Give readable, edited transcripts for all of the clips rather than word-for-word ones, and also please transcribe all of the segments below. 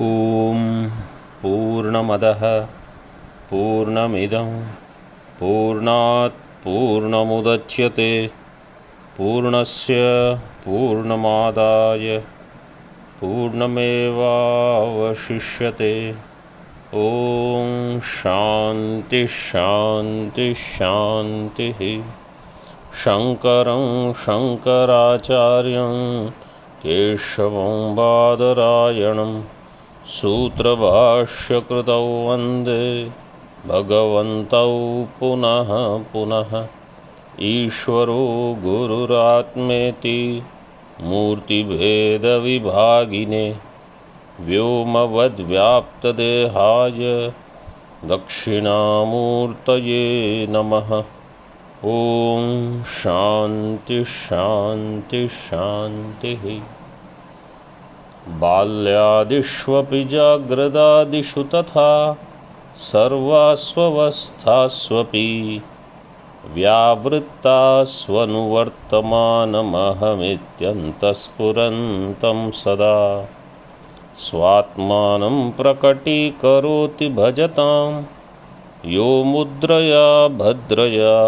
ॐ पूर्णमदः पूर्णमिदं पूर्णात् पूर्णमुदच्यते पूर्णस्य पूर्णमादाय पूर्णमेवावशिष्यते। ॐ शान्ति शान्ति शान्तिः। शङ्करं शङ्कराचार्यं केशवं बादरायणं सूत्रभाष्यकृतौ वन्दे भगवन्तौ पुनः पुनः। ईश्वरो गुरुरात्मेति मूर्तिभेदविभागिने व्योमवद्व्याप्तदेहाय दक्षिणामूर्तये नमः। ॐ शान्ति शान्ति शान्तिः। बाल्यादिष्वपि जाग्रदादिषु तथा सर्वास्वस्थास्वपि व्यावृत्तास्वनुवर्तमानमहमित्यन्तःस्फुरन्तं सदा स्वात्मानं प्रकटीकरोति भजतां यो मुद्रया भद्रया।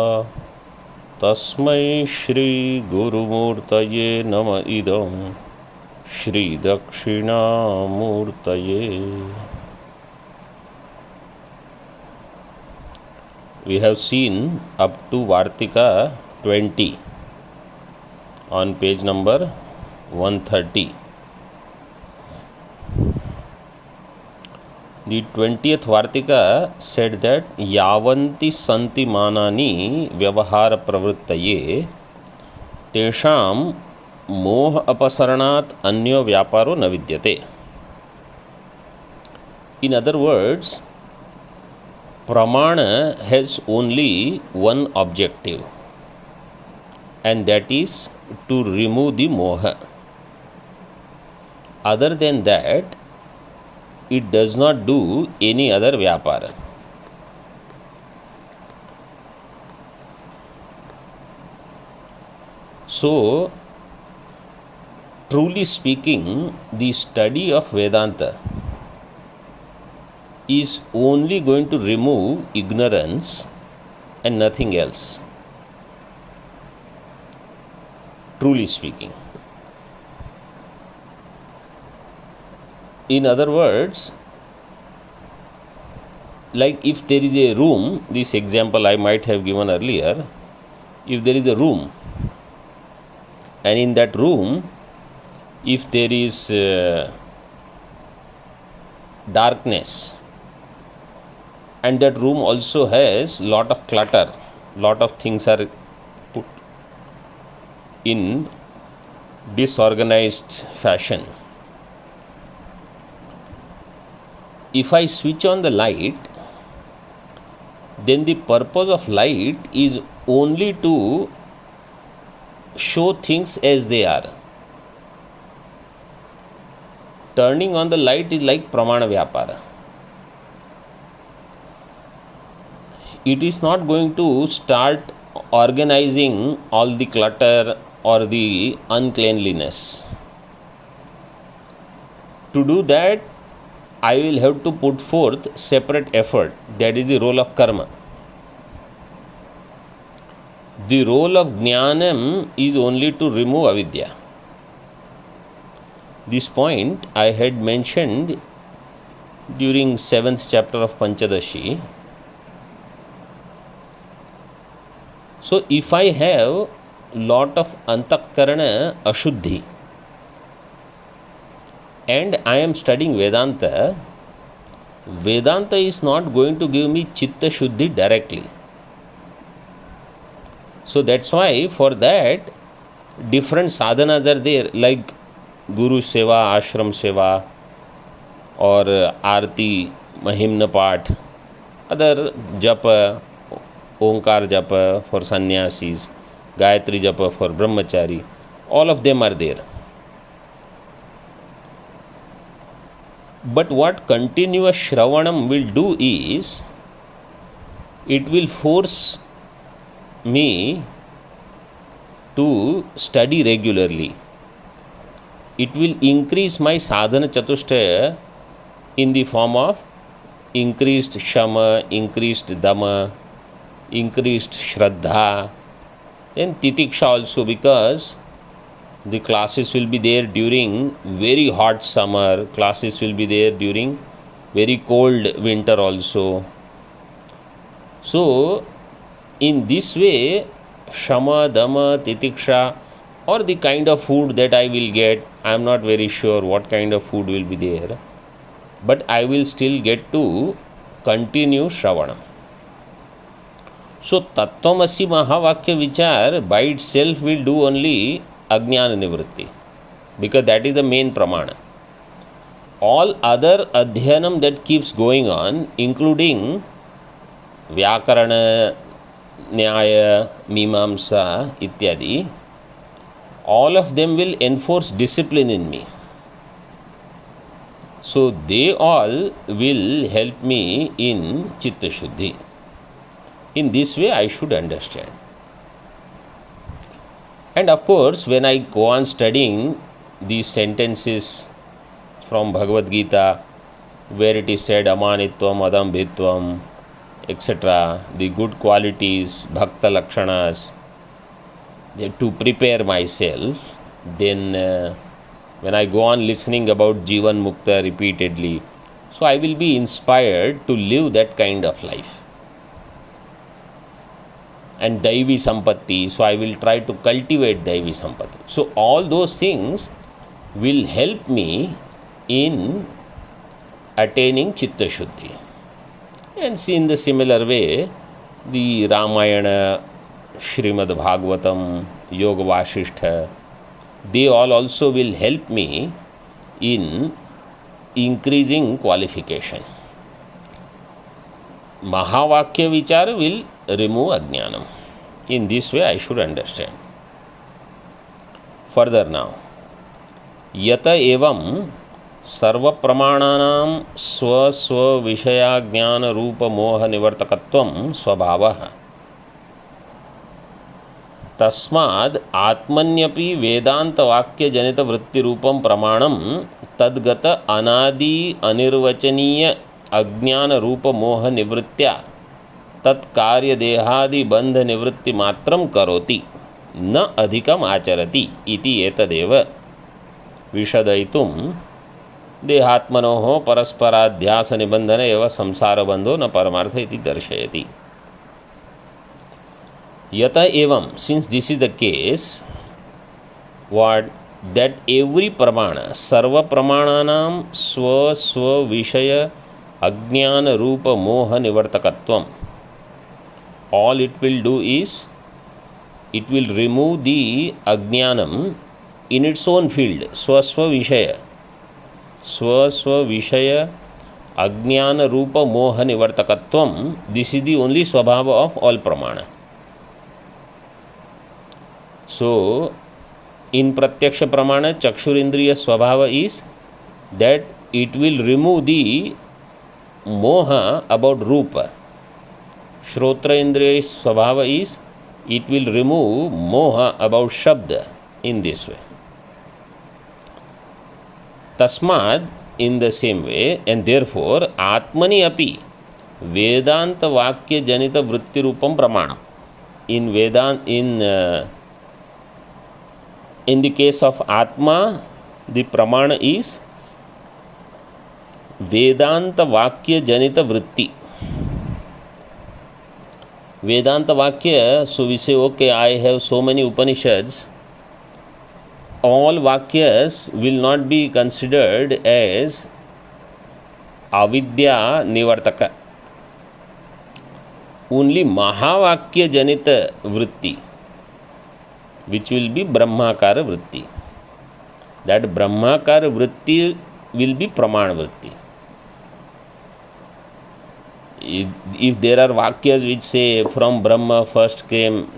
तस्मै श्रीगुरुमूर्तये नम इदं श्रीदक्षिणामूर्तये। We have seen up to Vartika 20 on page number 130. The 20th Vartika said that yavanti santi manani vyavahara pravrittaye tesham moh apasaranat anyo vyaparo na vidyate. In other words, Pramana has only one objective, and that is to remove the moha. Other than that, it does not do any other vyapara. So, truly speaking, the study of Vedanta is only going to remove ignorance and nothing else. Truly speaking. In other words, like if there is a room, this example I might have given earlier, if there is a room, and in that room, if there is darkness, and that room also has lot of clutter, lot of things are put in disorganized fashion. If I switch on the light, then the purpose of light is only to show things as they are. Turning on the light is like pramana vyapara. It is not going to start organizing all the clutter or the uncleanliness. To do that, I will have to put forth separate effort. That is the role of karma. The role of jnanam is only to remove avidya. This point I had mentioned during 7th chapter of Panchadashi. So, if I have lot of antakarana ashuddhi and I am studying Vedanta, Vedanta is not going to give me chitta shuddhi directly. So, that's why for that different sadhanas are there, like Guru Seva, Ashram Seva, or Aarti, Mahimna Path, other Japa, Omkar Japa for sannyasis, Gayatri Japa for brahmachari, all of them are there. But what continuous Shravanam will do is, it will force me to study regularly. It will increase my sadhana chatushtaya in the form of increased shama, increased dama, increased shraddha. Then titiksha also, because the classes will be there during very hot summer, classes will be there during very cold winter also. So in this way, shama, dama, titiksha, or the kind of food that I will get, I am not very sure what kind of food will be there, but I will still get to continue Shravana. So Tattvamasi Mahavakya Vichar by itself will do only Ajnana Nivritti, because that is the main pramana. All other adhyanam that keeps going on, including Vyakarana, Nyaya, Mimamsa ityadi, all of them will enforce discipline in me. So they all will help me in Chitta Shuddhi. In this way I should understand. And of course, when I go on studying these sentences from Bhagavad Gita, where it is said amanitvam, adambhitvam, etc., the good qualities, bhakta lakshanas, to prepare myself, then when I go on listening about Jivan Mukta repeatedly, so I will be inspired to live that kind of life. And Daivi Sampatti, so I will try to cultivate Daivi Sampatti. So all those things will help me in attaining Chitta Shuddhi. And see, in the similar way, the Ramayana, Srimad Bhagavatam, Yoga Vasishtha, they all also will help me in increasing qualification. Mahavakya Vichara will remove Ajnanam. In this way I should understand. Further now, Yata evam sarva pramananam swa swa vishaya jnana rupa moha nivartakatvam swabhavah. तस्माद् आत्मन्यपि वेदांत वाक्य जनित वृत्ति रूपम प्रमाणम तद्गत अनादि अनिर्वचनीय अज्ञान रूप मोह निवृत्त्या तत्कार्य देहादि बंध निवृत्ति मात्रम करोति न अधिकम आचरति इति एतदेव विशदयितुं देहात्मनोः परस्पराध्यास निबंधन एव संसार बंधो न परमार्थ इति दर्शयति. Yata evam, since this is the case, what that every pramana, sarva pramananam swa swa vishaya ajnana rupa moha nivartakatvam, all it will do is it will remove the ajnanam in its own field. Swa swa vishaya ajnana rupa moha nivartakatvam, this is the only swabhava of all pramana. So, in Pratyaksha Pramana, Chakshurindriya Swabhava is that it will remove the moha about Rupa. Shrotra Indriya Swabhava is it will remove moha about Shabda in this way. Tasmad, in the same way, and therefore, Atmani api Vedanta Vakya Janita Vritti Rupam Pramana. In Vedanta, in the case of Atma, the pramana is Vedanta Vakya Janita Vritti. Vedanta Vakya, so we say, okay, I have so many Upanishads. All Vakyas will not be considered as Avidya Nivartaka. Only Mahavakya Janita Vritti, which will be Brahmakara Vritti. That Brahmakara Vritti will be Pramana Vritti. If there are Vakyas which say from Brahma first came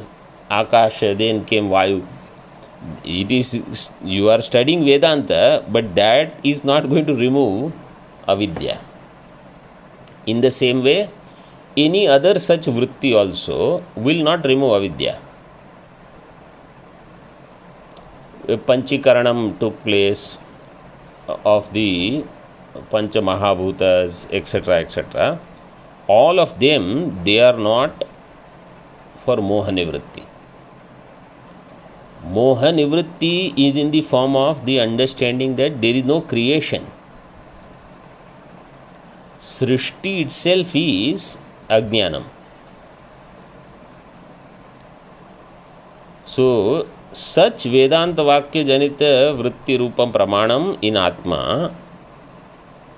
Akasha, then came Vayu, it is, you are studying Vedanta, but that is not going to remove Avidya. In the same way, any other such Vritti also will not remove Avidya. Panchikaranam took place of the Pancha Mahabhutas, etc., etc., all of them, they are not for Moha Nivritti. Moha Nivritti is in the form of the understanding that there is no creation. Srishti itself is Ajnanam. So, such Vedanta Vakya Janita Vritti Rupam Pramanam in Atma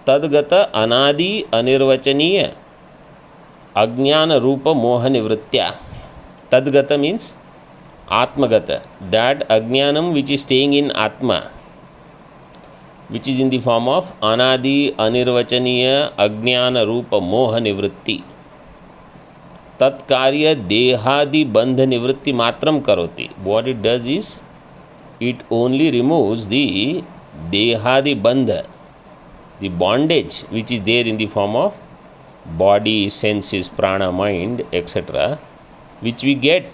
Tadgata Anadi Anirvachaniya Ajnana Rupa Moha Nivritya. Tadgata means Atmagata, that Ajnanam which is staying in Atma, which is in the form of Anadi Anirvachaniya Ajnana Rupa Moha Nivritti. Tatkarya Dehadi Bandha Nivritti Matram Karoti. What it does is, it only removes the Dehadi Bandha, the bondage which is there in the form of body, senses, prana, mind, etc., which we get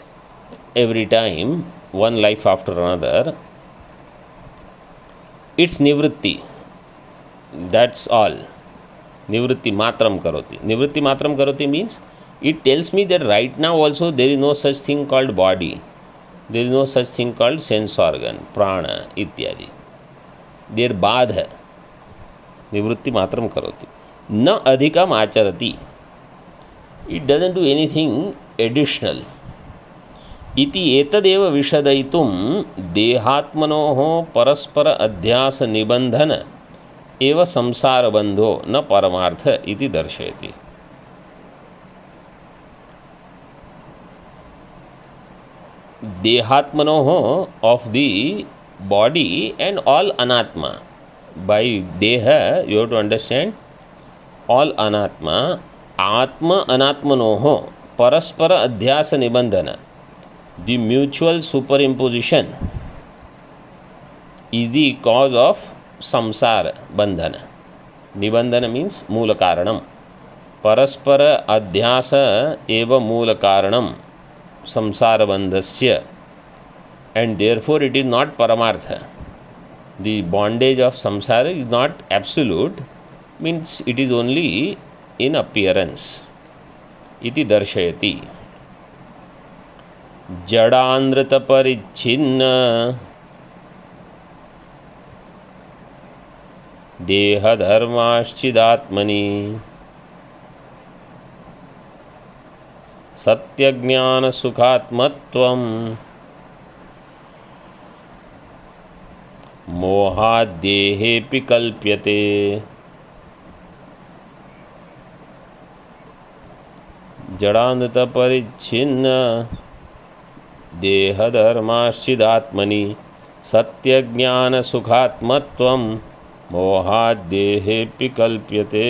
every time, one life after another. It's Nivritti. That's all. Nivritti Matram Karoti. Nivritti Matram Karoti means it tells me that right now also there is no such thing called body. There is no such thing called sense organ, prana, ityadi. Their badha. Nivritti Matram Karoti. Na adhikam acharati. It doesn't do anything additional. Iti etadeva vishadaitum dehatmanoho paraspara adhyasa nibandhana eva samsara bandho na paramartha iti darshayati. Dehatmanoho of the body and all anatma. By deha you have to understand all anatma. Atma anatmanoho paraspara adhyasa nibandhana. The mutual superimposition is the cause of samsara bandhana. Nibandhana means moola karanam. Paraspara adhyasa eva moola karanam samsara bandhasya, and therefore it is not paramartha. The bondage of samsara is not absolute, means it is only in appearance. Iti darshayati. Jadandrata parichinna deha dharmaschidātmani satyajnana sukhatmatvam mohadehepi kalpyate. Jadandrata parichinna देहधर्माश्चिदात्मनि सत्यज्ञानसुखात्मत्वं मोहाद्देहेऽपि कल्प्यते.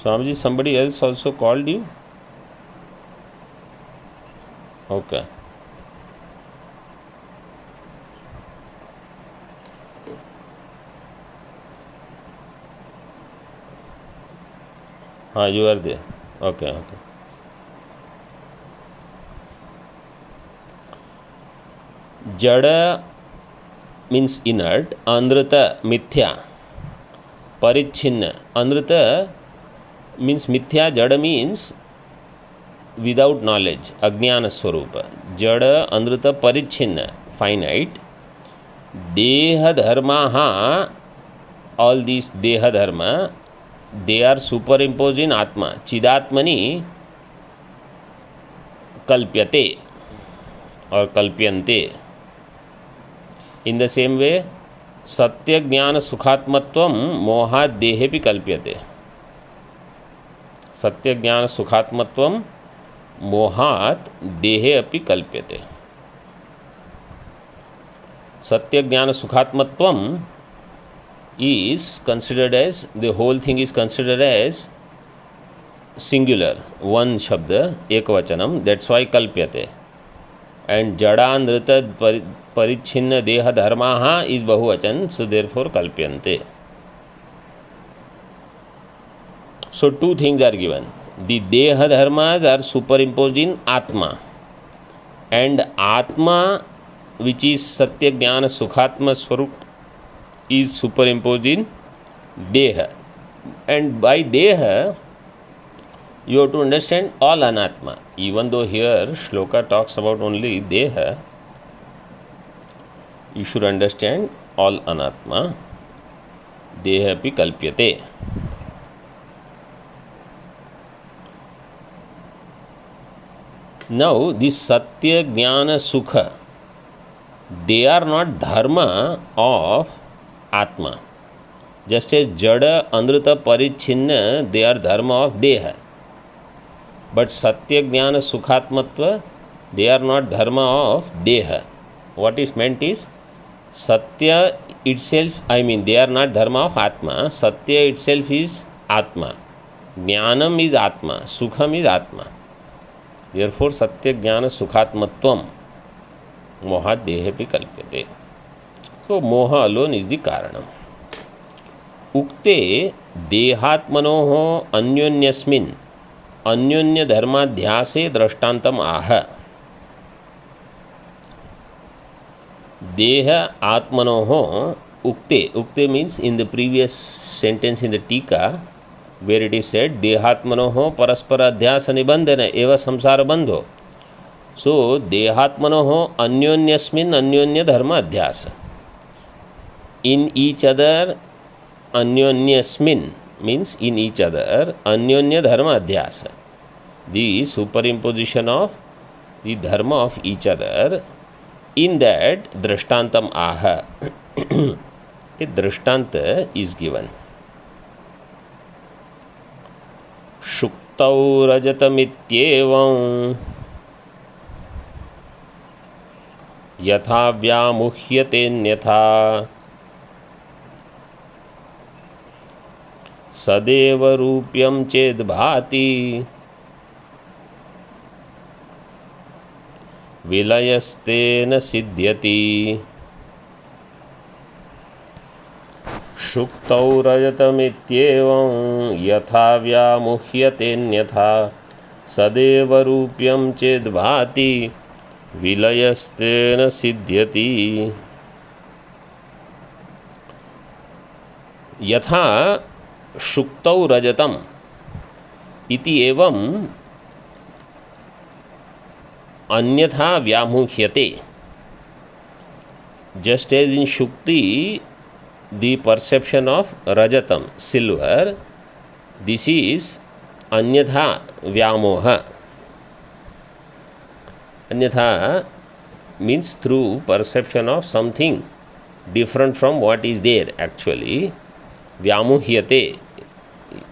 Swamiji, somebody else also called you? Okay. You are there. Okay. Jada means inert, andrita mithya, parichinna. Andrita means mithya, jada means without knowledge, ajnana swarupa. Jada, andrita, parichinna, finite. Deha dharmaha, all these deha dharma, they are superimposed in Atma. Chidatmani kalpyate or kalpyante. In the same way, Satya Jnana Sukhatmatvam Mohat Dehepi kalpyate. Satya Jnana Sukhatmatvam Mohat Dehe api kalpyate. Satya Jnana Sukhatmatvam is considered as, the whole thing is considered as singular, one shabda, ekvachanam, that's why kalpyate. And jadandrita parichinna deha dharmaha is bahuvachan, so therefore kalpyante. So two things are given. The deha dharmas are superimposed in Atma, and Atma which is Satya Jnana Sukhatma Swarup is superimposed in Deha. And by Deha, you have to understand all Anatma. Even though here Shloka talks about only Deha, you should understand all Anatma. Deha pi kalpyate. Now, this Satya, Jnana, Sukha, they are not dharma of Atma. Just as Jada, Anruta, Parichinna, they are dharma of Deha. But Satya, Jnana, Sukhatmatva, they are not dharma of Deha. What is meant is, Satya itself, they are not dharma of Atma. Satya itself is Atma. Jnanam is Atma. Sukham is Atma. Therefore, Satya Jnana Sukhatmatvam Moha Dehepi Kalpyate. So, Moha alone is the Karanam. Ukte Dehatmanoho Anyonyasmin Anyonya Dharmadhyase Drashtantam Aha. Deha Atmanoho Ukte. Ukte means in the previous sentence in the Tika, where it is said Dehatmanoho Paraspara Adhyasa Nibandhana Eva Samsara Bandho. So Dehatmanoho Anyonyasmin Anyonya Dharma Adhyasa. In each other, Anyonyasmin means in each other, Anyonya Dharma Adhyasa. The superimposition of the dharma of each other. In that, Drashtantam Aha. A Drishtanta is given. Shuktau Rajatamityevam Yatha Vyamuhyate Nyatha Sadeva Rupyam Ched Bhati Vilayastena Siddhyati. Shuktau Rajatamityevam Yatha Vyamuhyate Nyatha Sadeva Rupyam Ched Bhati Vilayastena Siddhyati. Yatha Shuktau Rajatam iti evam Anyatha Vyamuhyate. Just as in Shukti, the perception of Rajatam, silver, this is Anyatha Vyamoha. Anyatha means through perception of something different from what is there actually. Vyamuhyate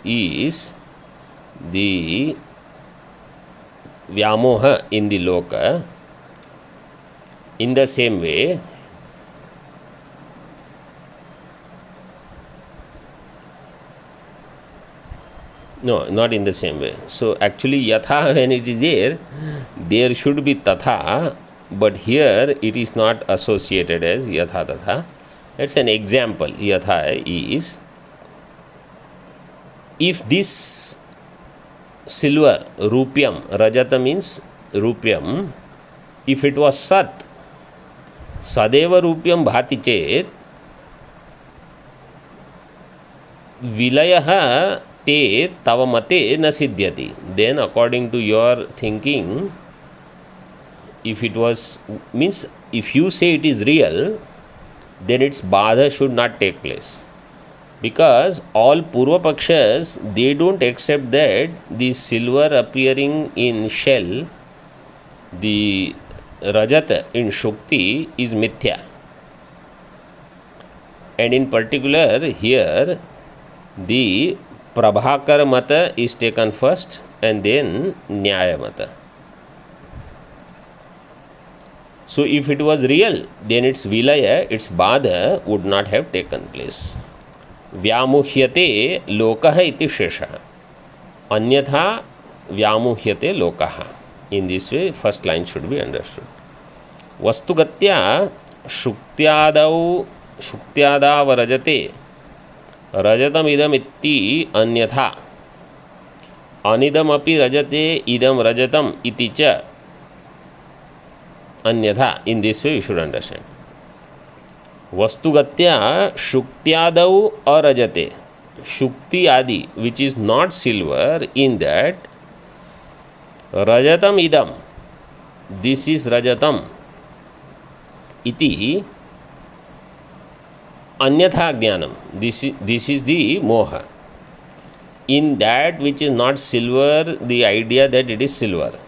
is the Vyamoha in the Loka. In the same way, no, not in the same way. So actually Yatha, when it is there, there should be Tatha, but here it is not associated as Yatha Tatha. That's an example. Yatha is, if this silver, Rupyam, Rajata means Rupyam, if it was Sat, Sadeva Rupyam Bhati Chet, Vilayaha te tavamate na siddhyati. Then according to your thinking, if it was, means if you say it is real, then its badha should not take place. Because all Purva Pakshas, they don't accept that the silver appearing in shell, the Rajata in Shukti is Mithya. And in particular here, the Prabhakar Mata is taken first and then Nyaya Mata. So if it was real, then its Vilaya, its Badha would not have taken place. Vyamuhyate lokaha iti shesha. Anyatha vyamuhyate lokaha. In this way, first line should be understood. Vastugatya shuktyadav rajate rajatam idam itti anyatha anidam api rajate idam rajatam iti cha अन्यथा. In this way you should understand. वस्तुगत्या शुक्त्यादौ अरजते. Shukti adi, which is not silver, in that rajatam idam, this is rajatam iti anyatha jnanam, this is the moha. In that which is not silver, the idea that it is silver.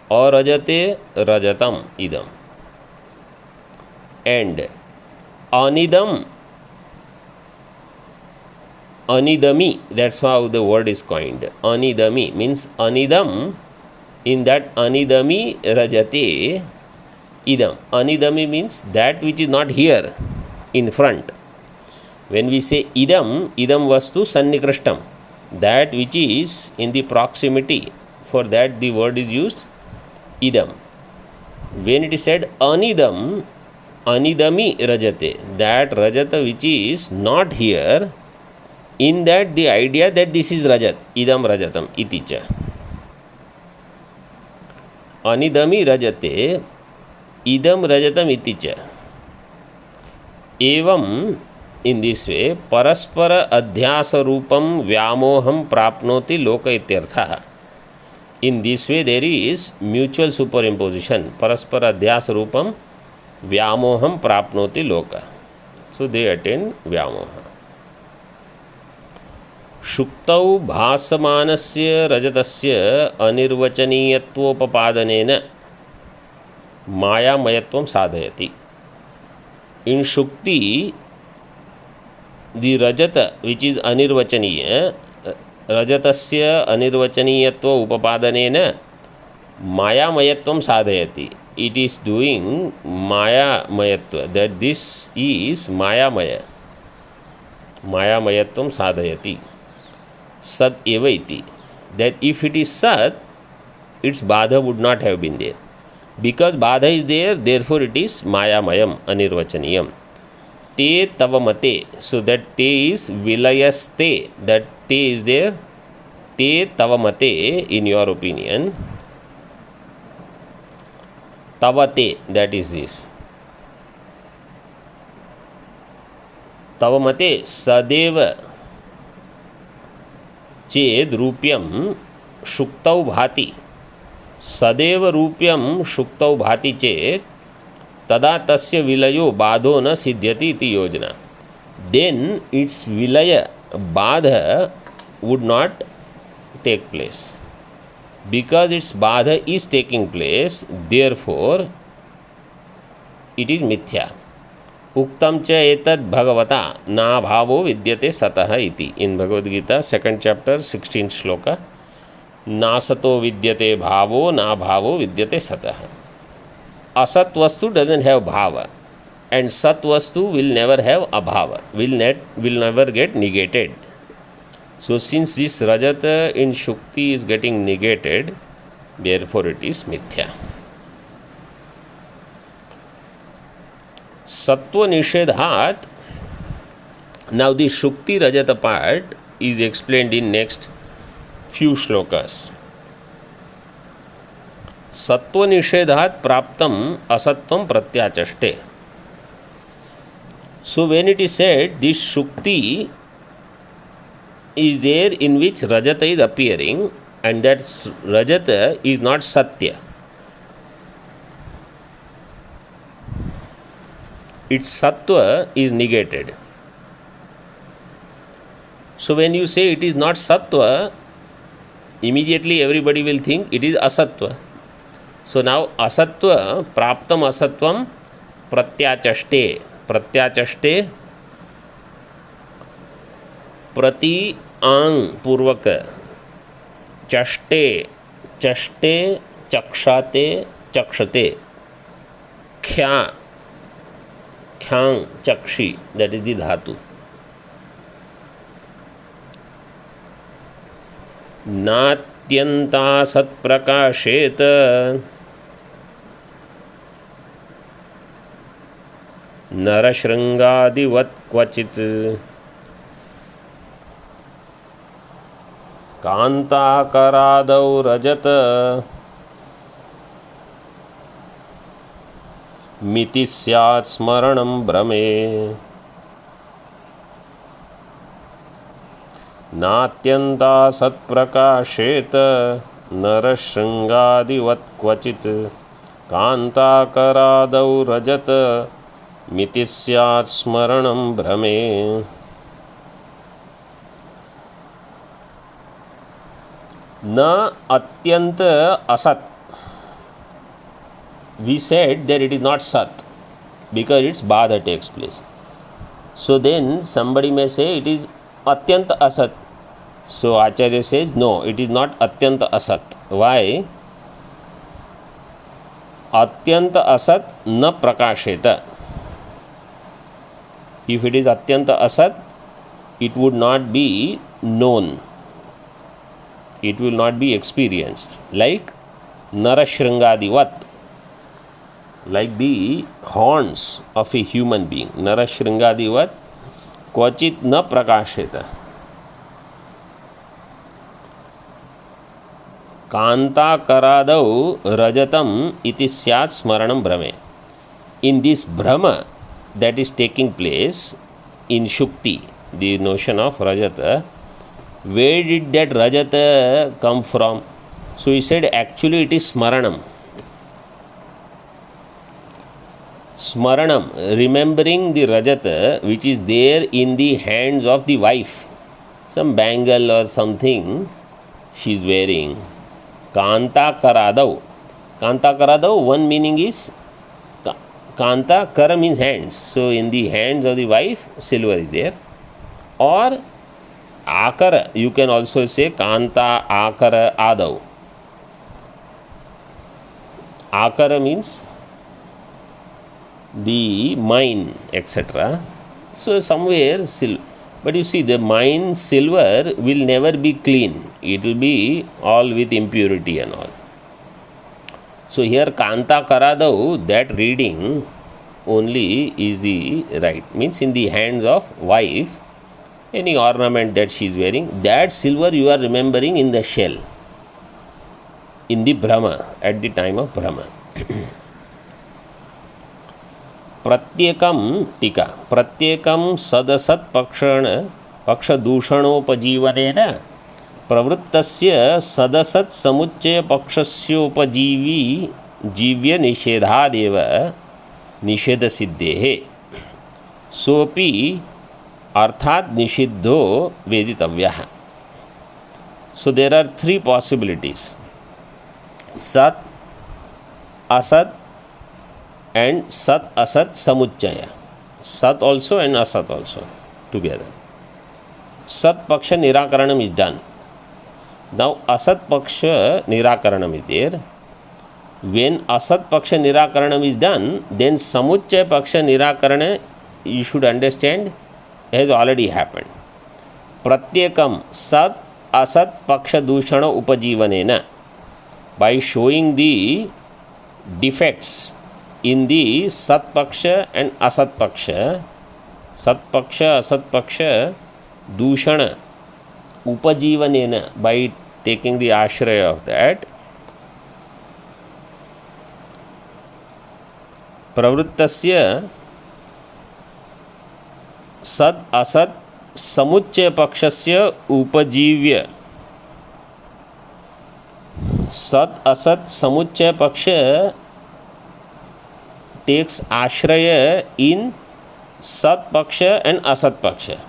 Or rajate rajatam idam. And anidam, anidami, that's how the word is coined. Anidami means anidam, in that anidami rajate idam. Anidami means that which is not here in front. When we say idam, idam vastu sannikrishtam, that which is in the proximity, for that the word is used idam. When it is said anidam, anidami rajate, that rajata which is not here, in that the idea that this is rajat, idam rajatam iti cha. Anidami rajate idam rajatam iti cha. Evam, in this way, paraspara adhyasa rupam vyamoham prapnoti loka ityartha. In this way there is mutual superimposition. Paraspara adhyasa rupam vyamoham prapnoti loka. So they attain vyamoha. शुक्तौ भासमानस्य रजतस्य अनिर्वचनीयत्वोपपादनेन मायामयत्वं साधयति. In Shukti, the Rajata which is anirvachaniya, Rajatasya anirvachaniyatva upapadanena mayamayatvam sadhayati. It is doing mayamayatva, that this is mayamaya. Mayamayatvam sadhayati. Sat eva iti. That if it is Sat, its Badha would not have been there. Because Badha is there, therefore it is Mayamayam, Anirvachaniyam. Te tavamate. So that te is Vilayaste. That te is there. Te tavamate, in your opinion. Tavate, that is this. Tavamate sadeva चेद रूप्यम शुक्तौ भाति. सदैव रूप्यम शुक्तौ भाति चेत तदा तस्य विलयो बाधो न सिद्ध्यति इति योजना. Then its vilaya, badha, would not take place. Because its badha is taking place, therefore it is mithya. उक्तम च एतद् भगवता ना भावो विद्यते सतः इति. इन Bhagavad Gita 2nd chapter 16th shloka. ना सतो विद्यते भावो ना भावो विद्यते सतः. असत वस्तु doesn't have bhava, and sat vastu will never have abhava, will never get negated. So since this rajata in Shukti is getting negated, therefore it is mithya. Sattva nishedhat. Now the Shukti Rajata part is explained in next few shlokas. Sattva nishedhat praptam asatvam pratyachaste. So when it is said this Shukti is there in which Rajata is appearing, and that Rajata is not Satya. Its Sattva is negated. So when you say it is not Sattva, immediately everybody will think it is Asattva. So now Asattva, Praptam Asattvam Pratyachaste. Pratyachaste Prati Ang Purvaka Chaste Chaste Chakshate Chakshate Kya Khyang Chakshi, that is the dhatu. Natyanta satprakasheta narashrangadivat kvachit kantakaradav rajata मिति स्यात् स्मरणं भ्रमे नात्यन्तासत्प्रकाशेत नरशृङ्गादिवत् क्वचित् कान्ताकरादौ रजत मिति स्यात् स्मरणं भ्रमे न अत्यंत asat. We said that it is not sat because its bada takes place. So then somebody may say it is atyant asat. So Acharya says no, it is not atyant asat. Why? Atyant asat na prakasheta. If it is atyant asat, it would not be known. It will not be experienced. Like Narashrangadivat, like the horns of a human being. Narashrangadivat kvachit na prakasheta. Kanta karadau rajatam iti syat smaranam brahme. In this brahma that is taking place in Shukti, the notion of Rajata, where did that Rajata come from? So he said actually it is Smaranam. Smaranam, remembering the Rajata which is there in the hands of the wife. Some bangle or something she is wearing. Kanta Karadau. Kanta Karadau, one meaning is Kanta, Kara means hands. So in the hands of the wife, silver is there. Or Akara, you can also say Kanta Akara Adau. Akara means the mine, etc. So somewhere silver. But you see, the mine silver will never be clean. It will be all with impurity and all. So here Kanta Karadau, that reading only is the right. Means in the hands of wife, any ornament that she is wearing, that silver you are remembering in the shell, in the Brahma, at the time of Brahma. प्रत्येकम टीका प्रत्येकम सदसत् पक्षदूषणोपजीवनेन प्रवृत्तस्य सदसत् समुच्चय पक्षस्योपजीवी जीव्य निषेधादेव निषेध सिद्धेः सोपि अर्थात निषिद्धो वेदितव्यः. So there are three possibilities: सत, असत and sat asat samuchaya. Sat also and asat also together. Sat paksha nirakaranam is done. Now asat paksha nirakaranam is there. When asat paksha nirakaranam is done, then samuchaya paksha nirakarana, you should understand, has already happened. Pratyekam sat asat paksha dushana upajivanena, by showing the defects in the sat paksha and asat paksha, sat paksha, asat paksha, dushana, upajivanena, by taking the ashraya of that, pravrittasya sat asat samuchya pakshasya upajivya. Sat asat samuchya paksha takes ashraya in sat paksha and asat paksha.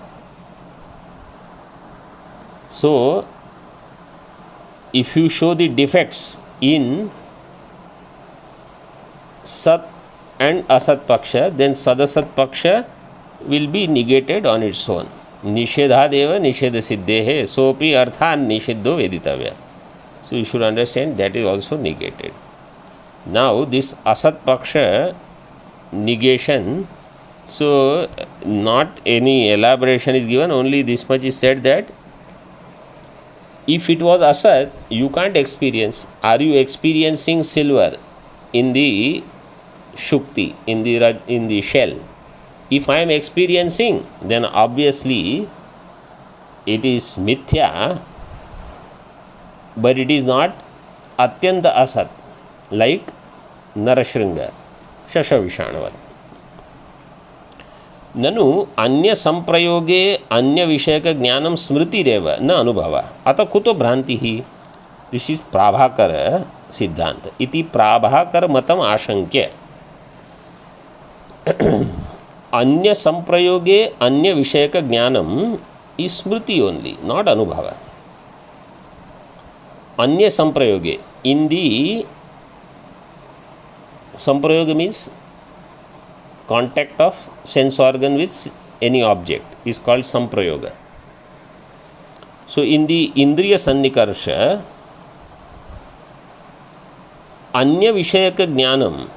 So if you show the defects in sat and asat paksha, then sadasat paksha will be negated on its own. Nishedhadeva nishedha siddhehe sopi arthan nishiddho veditavya. So you should understand that is also negated. Now this asat paksha negation, so not any elaboration is given, only this much is said that if it was asat, you can't experience. Are you experiencing silver in the shukti, in the shell? If I am experiencing, then obviously it is mithya, but it is not atyanta asat, like Narashringa. शशविषाणवत्। ननु अन्य संप्रयोगे अन्य विषयक ज्ञानं स्मृतिरेव न अनुभवः अतः कुतो भ्रांतिः। This is Prabhakar सिद्धांत इति प्राभाकर मतम आशंक्य अन्य संप्रयोगे अन्य विषयक ज्ञानम is smriti only, not anubhava. Anya samprayoge, in the samprayoga means contact of sense organ with any object is called samprayoga. So in the indriya sannikarsha, anya vishayaka jnanam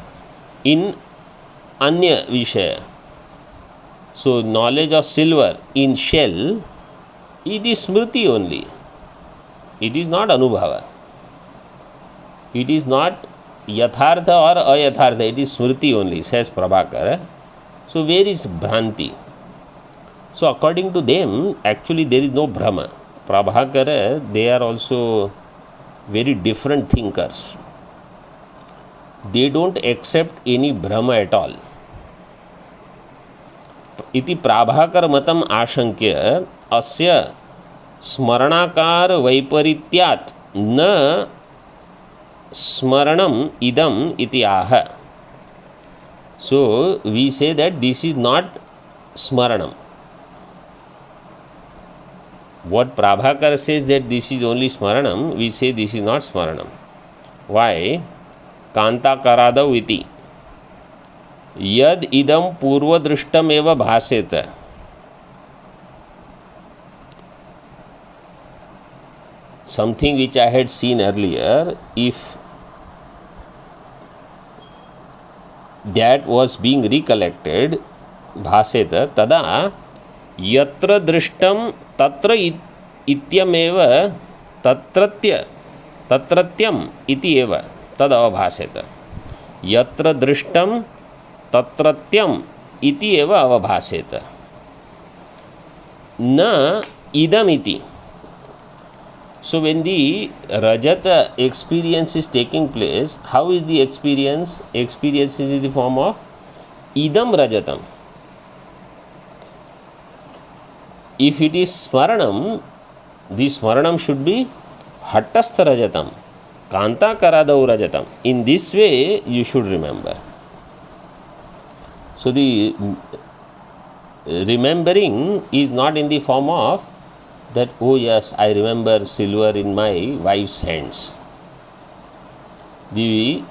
in anya vishaya. So knowledge of silver in shell, it is smriti only. It is not anubhava. It is not yathartha or ayathartha. It is smriti only, says Prabhakar. So where is bhranti? So according to them, actually there is no Brahma. Prabhakar, they are also very different thinkers. They don't accept any Brahma at all. इति प्राभाकर मतम आशंक्य अस्य स्मरणाकार वैपरीत्यात् न स्मरणम इदम इति आह. So we say that this is not स्मरणम. What Prabhakara says that this is only स्मरणम, we say this is not स्मरणम. व्हाई? कांताकारादौ इति यद इदम पूर्वदृष्टमेव भासेत. Something which I had seen earlier, if that was being recollected, भासेत तदा यत्र दृष्टम तत्र इत्यमेव तत्रत्यम इति एव तद अवभासेत. यत्र दृष्टम तत्रत्यम इति एव अवभासेत, न इदमिति. So when the Rajata experience is taking place, how is the experience? Experience is in the form of idam Rajatam. If it is Smaranam, the Smaranam should be Hattastha Rajatam, Kanta Karadau Rajatam. In this way you should remember. So the remembering is not in the form of that, oh yes, I remember silver in my wife's hands. If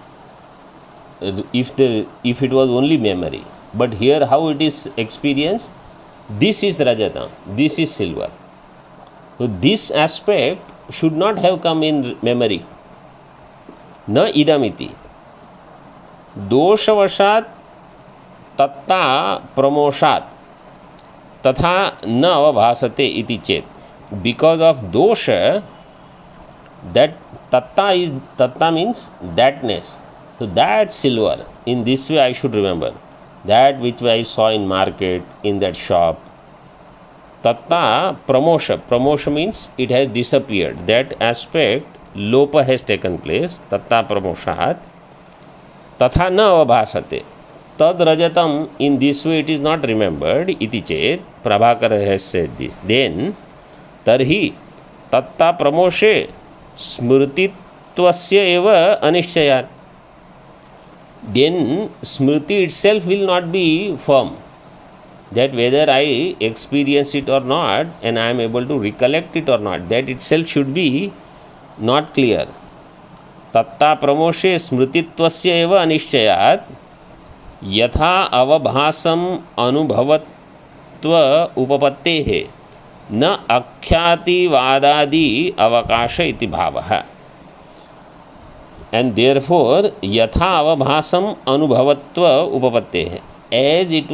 it was only memory, but here how it is experienced, this is Rajatam, this is silver. So this aspect should not have come in memory. Na idamiti. Doshavashat तत्ता प्रमोषात तथा न अवभासते इति चेत. Because of dosha, that tatta means thatness. So that silver, in this way I should remember, that which I saw in market, in that shop. Tatta pramosha means it has disappeared. That aspect lopa has taken place. Tatta pramoshat tatha na avabhasate. Tad rajatam, in this way it is not remembered. Iti chet, Prabhakar has said this. Then tarhi tatta pramoshe smrtitvasya eva anishchayat. Then smrti itself will not be firm, that whether I experience it or not and I am able to recollect it or not, that itself should be not clear. Tatta pramoshe smrtitvasya eva anishchayat यथा अवभासम अनुभवत्व उपपत्तेः न अख्यातिवादादि अवकाश इति भावः. And therefore यथा अवभासम अनुभवत्व उपपत्तेः, as it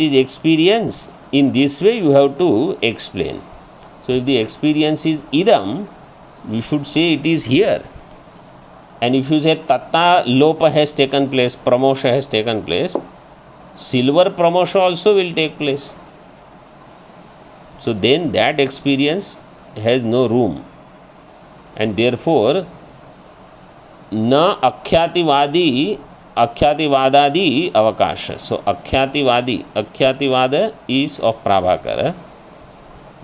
is experience, in this way you have to explain. So if the experience is idam, you should say it is here. And if you say tatta lopa has taken place, pramosha has taken place, silver pramosha also will take place. So then that experience has no room. And therefore न अख्यातिवादादि अवकाश. So akhyativada is of Prabhakara.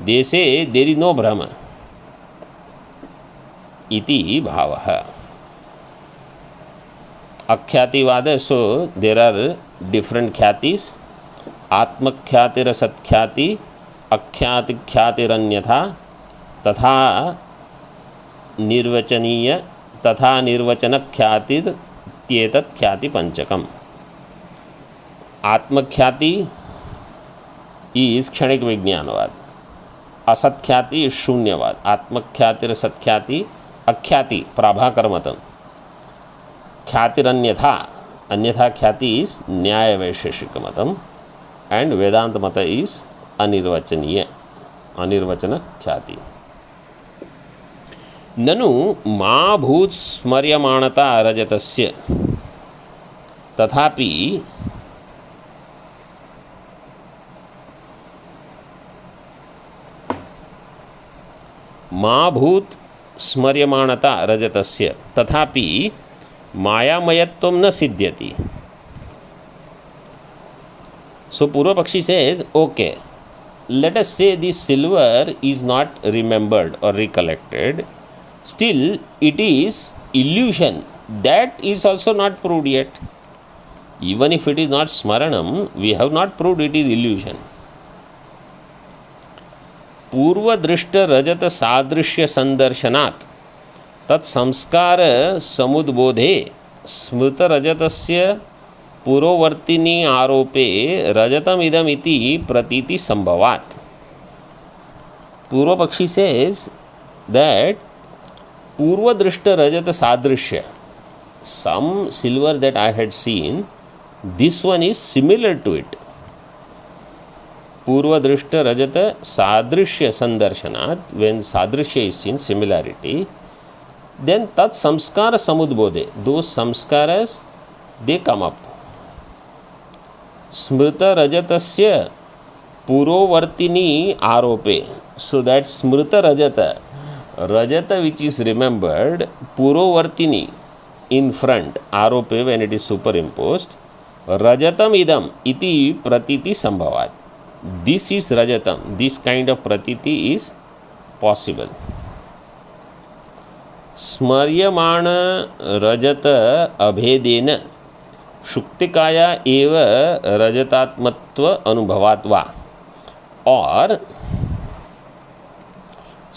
They say there is no Brahma iti bhavaha. Akhyativada, so there are different khyatis. Atmakhyatira satkhyati, akhyatikhyatiranyatha, तथा निर्वचनीय तथा निर्वचन ख्यातिर त्येतत् ख्याति पंचकम. आत्मख्याति इस क्षणिक विज्ञानवाद, असत्ख्याति इस शून्यवाद, आत्मख्यातिर सत्ख्याति, अख्याति प्राभाकर मतम, ख्यातिरन्यथा अन्यथा ख्याति इस न्याय वैशेषिक मतम, एंड वेदांत मत इस अनिर्वचनीय अनिर्वचन ख्याति. ननु मा भूत स्मर्यमाणता रजतस्य, तथापि मा भूत स्मर्यमाणता रजतस्य तथापि मायामयत्वं न सिद्ध्यति. So Purva Pakshi says, okay, let us say the silver is not remembered or recollected. Still, it is illusion. That is also not proved yet. Even if it is not smaranam, we have not proved it is illusion. पूर्व दृष्ट रजत सादृश्य संदर्शनात् तत् संस्कार समुद्बोधे स्मृत रजतस्य पुरोवर्तिनी आरोपे रजतमिदम इति प्रतीति संभवात्. पूर्व पक्षी says that पूर्व दृष्ट रजत सादृश्य, some silver that I had seen, this one is similar to it. पूर्व दृष्ट रजत सादृश्य संदर्शनात्, when सादृश्य is seen, similarity, then tat samskara samudbodhe, those samskaras they come up. Smrita rajatasya purovartini arope, so that smrita rajata, rajata which is remembered, purovartini in front, arope when it is superimposed, rajatam idam iti pratiti sambhavat. This is rajatam, this kind of pratiti is possible. स्मर्यमाण रजत अभेदेन शुक्तिकाया एव रजतात्मत्व अनुभवात् वा. और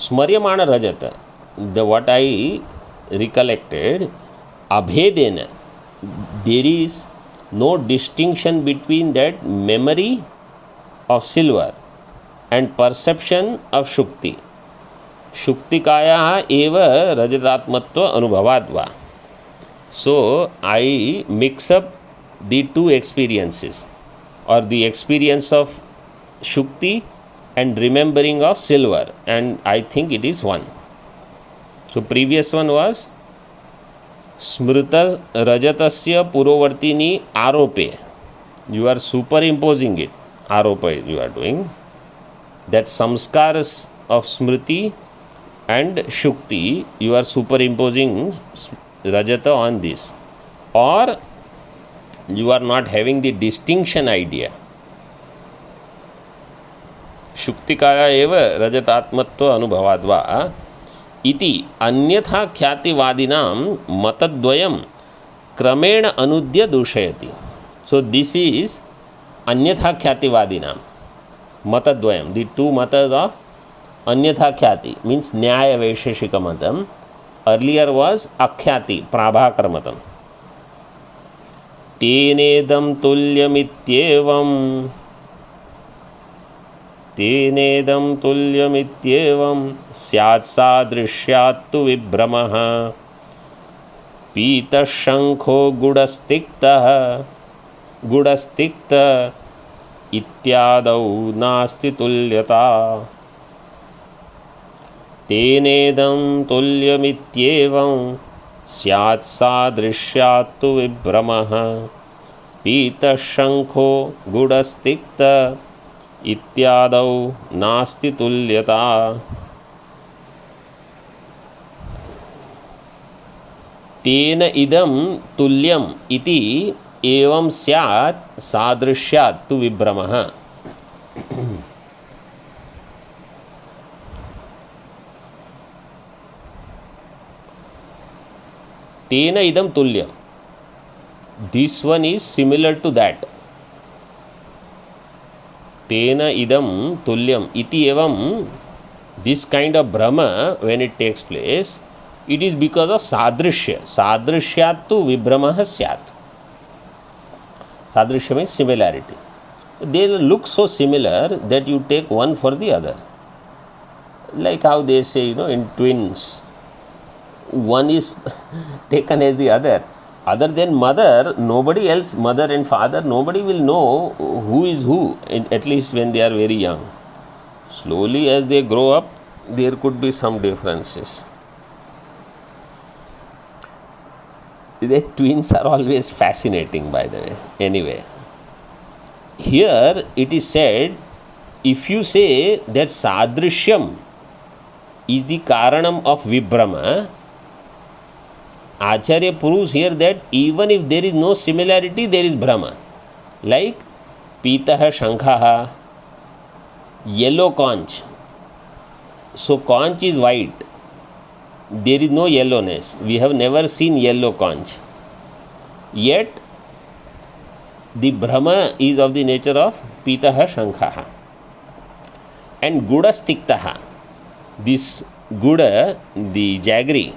स्मर्यमाण रजत, the what I recollected, abhedena, there is no distinction between that memory of silver and perception of shukti. Shuktikaya eva rajatatmatva anubhavadva. So I mix up the two experiences, or the experience of shukti and remembering of silver, and I think it is one. So previous one was smrita rajatasya purovartini arope. You are superimposing it. Aropa you are doing. That samskaras of smriti and shukti, you are superimposing rajata on this, or you are not having the distinction idea. Shuktikaya eva rajatatmatva anubhavadva iti अन्यथा ख्यातिवादिनां मतद्वयं क्रमेण अनुद्य दूषयति. So this is अन्यथा ख्यातिवादिनां मतद्वयं, the two matas of अन्यथा ख्याति means न्याय वैशेषिक matam. Earlier was akhyati prabhakar matam. तेनेदं तुल्यमित्येवं स्यात् सादृश्यात् तु विभ्रमः पीतशंखो गुडस्तिक्त इत्यादौ नास्ति तुल्यता. तेनेदं तुल्यमित्येवं स्यात् सादृश्यात् तु विभ्रमः पीतशंखो गुडस्तिक्त इत्यादौ नास्ति तुल्यता. तेन इदं तुल्यम् इति एवं स्यात् सादृश्यात् तु विभ्रमः। तेन idam tulyam. This one is similar to that. Tena idam tulyam iti evam. This kind of brahma, when it takes place, it is because of sadrishya. Sadrishyat tu vibramah syat. Sadrishya means similarity. They look so similar that you take one for the other. Like how they say, in twins, one is taken as the other. Other than mother, nobody else, mother and father, nobody will know who is who, at least when they are very young. Slowly as they grow up, there could be some differences. The twins are always fascinating, by the way. Anyway, here it is said, if you say that sadrishyam is the karanam of vibhrama, Acharya proves here that even if there is no similarity, there is Brahma. Like Pitaha Shankhaha, yellow conch. So conch is white. There is no yellowness. We have never seen yellow conch. Yet the Brahma is of the nature of Pitaha Shankhaha. And Guda Stiktaha. This Guda, the jaggery,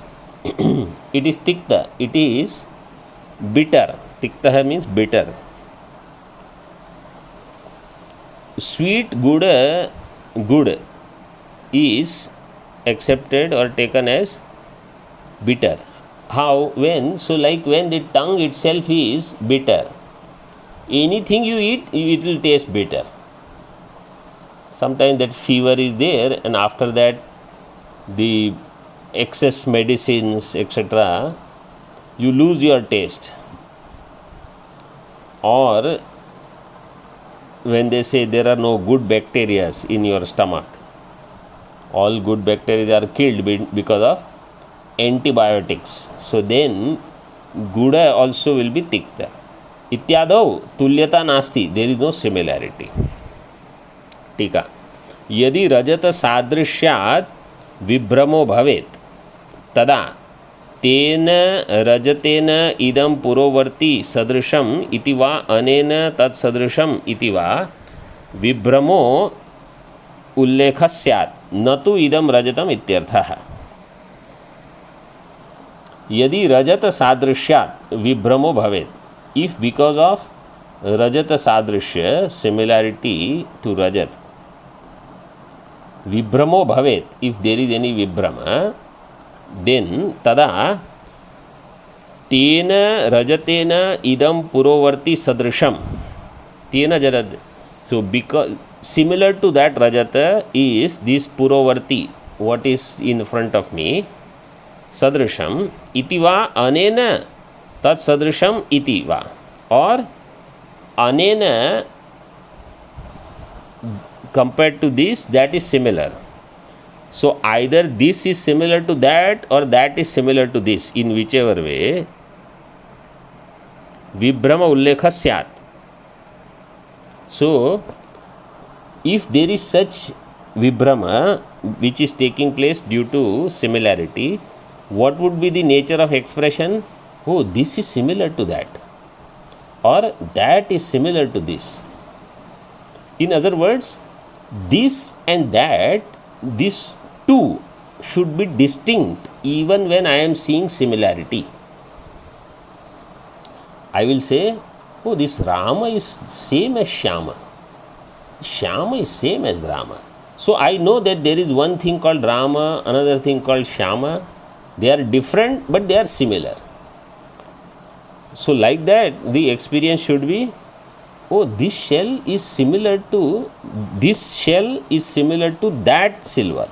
it is tikta, it is bitter. Tikta means bitter. Sweet good is accepted or taken as bitter. How? When? So like when the tongue itself is bitter, anything you eat, it will taste bitter. Sometimes that fever is there, and after that the excess medicines, etc., you lose your taste. Or when they say there are no good bacteria in your stomach, all good bacteria are killed because of antibiotics. So then Guda also will be tikta. Ityadau tulyata nasti, there is no similarity. Tika. Yadi rajata sadrishyat vibhramo bhavet तदा तेन रजतेन इदं पुरोवर्ती सदृशम इति वा अनेन तत्सदृशम इति वा विभ्रमो उल्लेखः स्यात् न तु इदं रजतम इत्यर्थः। यदि रजत सादृश्यात् विभ्रमो भवेत्, if because of रजत सादृश्य similarity to rajat विभ्रमो भवेत्, if there is any vibhrama, then tada tena rajatena idam purovarti sadrisham tena jarad. So because similar to that rajata is this purovarti, what is in front of me, sadrisham iti va anena tat sadrisham iti va, or anena compared to this, that is similar. So either this is similar to that or that is similar to this, in whichever way vibhrama ullekha syat. So if there is such vibhrama which is taking place due to similarity, what would be the nature of expression? Oh, this is similar to that, or that is similar to this. In other words, this and that, this two should be distinct even when I am seeing similarity. I will say, oh, this Rama is same as Shyama. Shyama is same as Rama. So I know that there is one thing called Rama, another thing called Shyama. They are different, but they are similar. So like that, the experience should be, oh, this shell is similar to, this shell is similar to that silver.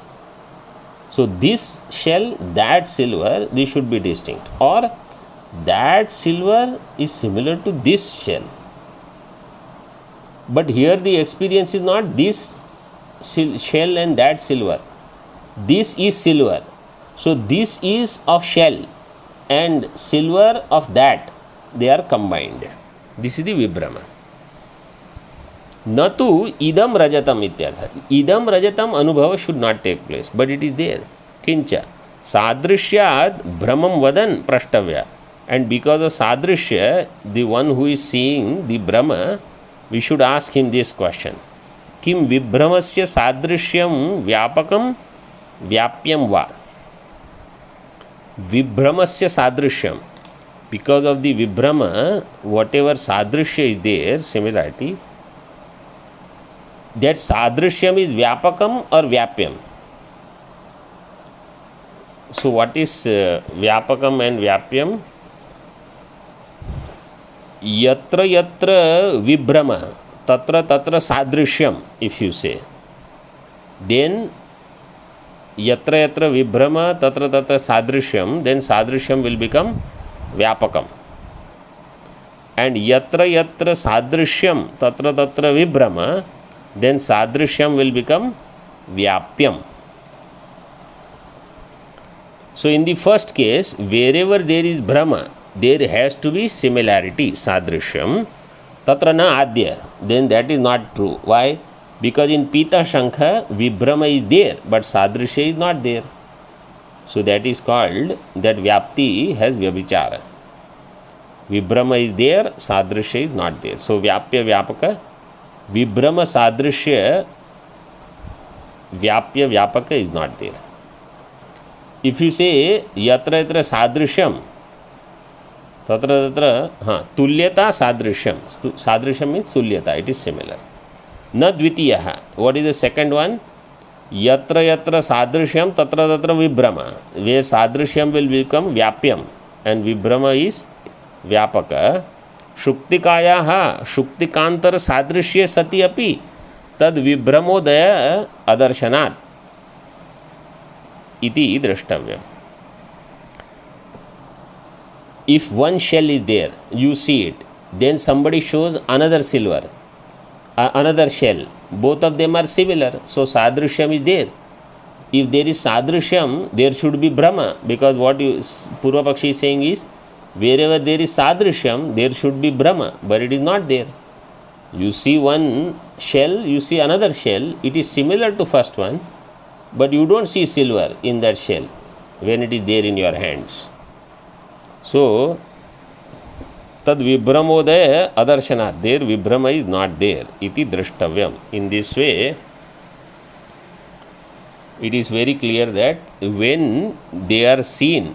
So this shell, that silver, they should be distinct. Or that silver is similar to this shell. But here the experience is not this shell and that silver. This is silver. So this is of shell. and silver of that, they are combined. This is the Vibhrama. न तो idam rajatam ityartha. Idam rajatam anubhava should not take place, but it is there. Kincha sadrishyad brahmam vadan prashtavya. And because of sadrishya, the one who is seeing the Brahma, we should ask him this question. Kim vibhramasya sadrishyam vyapakam vyapyam va? Vibhramasya sadrishyam. Because of the Vibhrama, whatever sadrishya is there, similarity, that sadrishyam is vyapakam or vyapyam. So what is vyapakam and vyapyam? Yatra yatra vibhrama tatra tatra sadrishyam, if you say, then yatra yatra vibhrama tatra tatra sadrishyam, then sadrishyam will become vyapakam. And yatra yatra sadrishyam tatra tatra vibhrama, then sadrishyam will become vyapyam. So in the first case, wherever there is Brahma, there has to be similarity, sadrishyam. Tatra na adya, then that is not true. Why? Because in Pita Shankha, Vibhrama is there, but sadrishya is not there. So that is called, that Vyapti has Vyabhichara. Vibhrama is there, sadrishya is not there. So Vyapya Vyapaka, Vibhrama sadrishya, Vyapya Vyapaka is not there. If you say yatra yatra sadrishyam, tatra tatra, tulyata sadrishyam. Sadrishyam means tulyata, it is similar. Na dvitiyaha. What is the second one? Yatra yatra sadrishyam tatra tatra vibhrama. Where sadrishyam will become vyapyam and vibhrama is vyapaka. Shuktikaya shuktikantar sadrishya sati api tad vibhramodaya adarshanat iti drashtavyam. If one shell is there, you see it, then somebody shows another silver, another shell. Both of them are similar, so sadrishyam is there. If there is sadrishyam, there should be Brahma, because what Purva Pakshi is saying is, wherever there is sadrishyam, there should be Brahma, but it is not there. You see one shell, you see another shell, it is similar to first one, but you don't see silver in that shell when it is there in your hands. So, tad vibhramodaya adarshana, there vibhrama is not there, iti drashtavyam. In this way, it is very clear that when they are seen,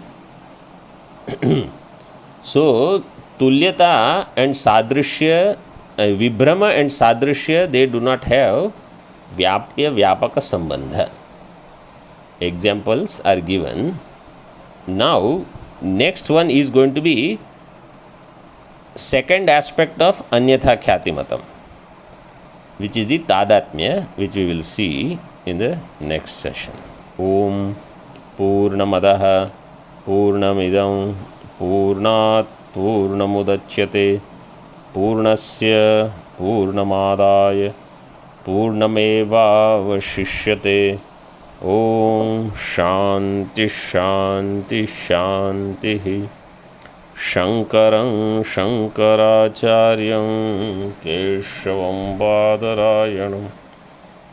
so tulyata and sadrishya, vibhrama and sadrishya, they do not have vyapya vyapaka sambandha. Examples are given. Now, next one is going to be second aspect of Anyatha Khyatimatam, which is the Tadatmya, which we will see in the next session. Om Purnamadaha Purnamidam Purnat Purnamudachyate Purnasya Purnamadaya Purnameva Vashishyate. Om Shanti Shanti Shanti. Shankaram Shankaracharyam Keshavam Badarayanam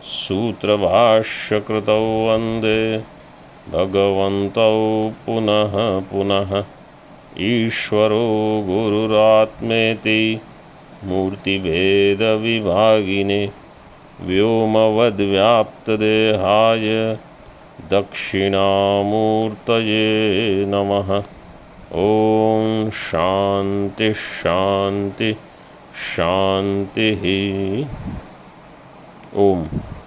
Sutrabhashya Kritau Vande Bhagavantau Punaha Punaha Ishvaro Gururatmeti Murti Veda Vibhagine Vyomavad Vyaptadehaya Dakshinamurtaye Namaha. Om Shanti Shanti Shanti. Om